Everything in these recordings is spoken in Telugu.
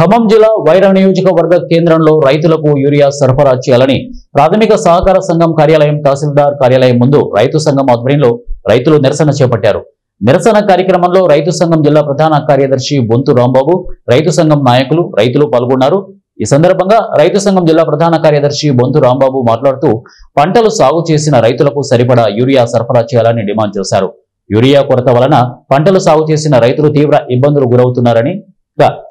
ఖమ్మం జిల్లా వైరా నియోజకవర్గ కేంద్రంలో రైతులకు యూరియా సరఫరా చేయాలని ప్రాథమిక సహకార సంఘం కార్యాలయం తహసీల్దార్ కార్యాలయం ముందు రైతు సంఘం ఆధ్వర్యంలో రైతులు నిరసన చేపట్టారు. నిరసన కార్యక్రమంలో రైతు సంఘం జిల్లా ప్రధాన కార్యదర్శి బొంతు రాంబాబు, రైతు సంఘం నాయకులు, రైతులు పాల్గొన్నారు. ఈ సందర్భంగా రైతు సంఘం జిల్లా ప్రధాన కార్యదర్శి బొంతు రాంబాబు మాట్లాడుతూ పంటలు సాగు చేసిన రైతులకు సరిపడా యూరియా సరఫరా చేయాలని డిమాండ్ చేశారు. యూరియా కొరత వలన పంటలు సాగు చేసిన రైతులు తీవ్ర ఇబ్బందులు గురవుతున్నారని,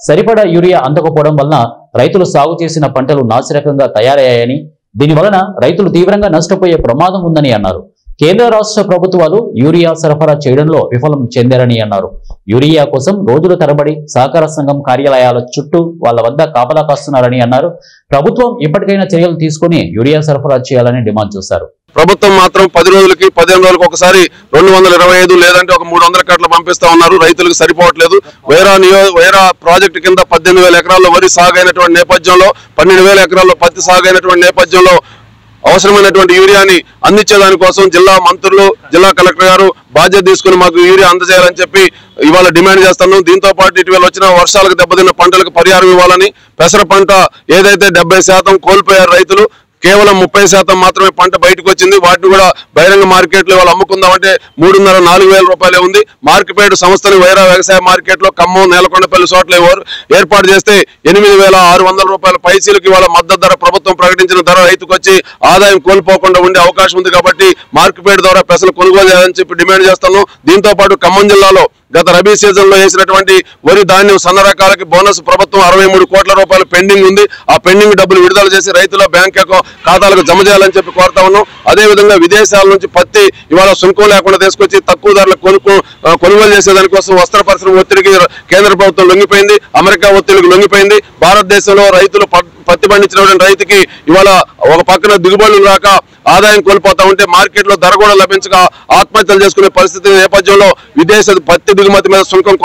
సరిపడా యూరియా అందకపోవడం వలన రైతులు సాగు చేసిన పంటలు నాసిరకంగా తయారయ్యాయని, దీని వలన రైతులు తీవ్రంగా నష్టపోయే ప్రమాదం ఉందని అన్నారు. కేంద్ర రాష్ట్ర ప్రభుత్వాలు యూరియా సరఫరా చేయడంలో విఫలం చెందారని అన్నారు. యూరియా కోసం రోజుల తరబడి సహకార సంఘం కార్యాలయాల చుట్టూ వాళ్ళ వద్ద కాపలా కాస్తున్నారని అన్నారు. ప్రభుత్వం ఇప్పటికైనా చర్యలు తీసుకుని యూరియా సరఫరా చేయాలని డిమాండ్ చేశారు. ప్రభుత్వం మాత్రం 10 రోజులకి 15 రోజులకు ఒకసారి 225 లేదంటే ఒక 300 కట్టలు పంపిస్తా ఉన్నారు. రైతులకు సరిపోవట్లేదు. వైరా ప్రాజెక్టు కింద 18,000 ఎకరాల్లో వరి సాగైనటువంటి నేపథ్యంలో, 12,000 ఎకరాల్లో పత్తి సాగైనటువంటి నేపథ్యంలో అవసరమైనటువంటి యూరియాని అందించేదాని కోసం జిల్లా మంత్రులు, జిల్లా కలెక్టర్ గారు బాధ్యత తీసుకుని మాకు యూరియా అందజేయాలని చెప్పి ఇవాళ డిమాండ్ చేస్తున్నాం. దీంతో పాటు ఇటీవల వచ్చిన వర్షాలకు దెబ్బతిన్న పంటలకు పరిహారం ఇవ్వాలని, పెసర పంట ఏదైతే 70% కోల్పోయారు రైతులు, కేవలం 30% మాత్రమే పంట బయటకు వచ్చింది. వాటిని కూడా బహిరంగ మార్కెట్లో వాళ్ళు అమ్ముకుందామంటే 3,500-4,000 రూపాయలే ఉంది. మార్కెట్ సంస్థలు వైరా వ్యవసాయ మార్కెట్లో ఖమ్మం, నేలకొండపల్లి చోట్ల ఏర్పాటు చేస్తే 8,600 రూపాయల పైసీలకు ఇవాళ మద్దతు ధర ప్రభుత్వం ప్రకటించిన ధర రైతుకు వచ్చి ఆదాయం కోల్పోకుండా ఉండే అవకాశం ఉంది. కాబట్టి మార్కెట్ ద్వారా పెసలు కొనుగోలు చేయాలని చెప్పి డిమాండ్ చేస్తున్నాం. దీంతో పాటు ఖమ్మం జిల్లాలో గత రబీ సీజన్ లో వేసినటువంటి వరి ధాన్యం సన్న రకాలకి బోనస్ ప్రభుత్వం 63 కోట్ల రూపాయలు పెండింగ్ ఉంది. ఆ పెండింగ్ డబ్బులు విడుదల చేసి రైతుల బ్యాంక్ ఖాతాలకు జమ చేయాలని చెప్పి కోరుతా ఉన్నాం. అదేవిధంగా విదేశాల నుంచి పత్తి ఇవాళ సుంకం లేకుండా తీసుకొచ్చి తక్కువ ధరలకు కొనుగోలు చేసేదానికోసం వస్త్ర పరిశ్రమ ఒత్తిడికి కేంద్ర ప్రభుత్వం లొంగిపోయింది, అమెరికా ఒత్తిడికి లొంగిపోయింది. భారతదేశంలో రైతులు పత్తి పండించినటువంటి రైతుకి ఇవాళ ఒక పక్కన దిగుబడులు రాక ఆదాయం కోల్పోతా ఉంటే మార్కెట్లో ధర కూడా లభించక ఆత్మహత్యలు చేసుకునే పరిస్థితి నేపథ్యంలో విదేశ పత్తి దిగుమతి మీద సుంకం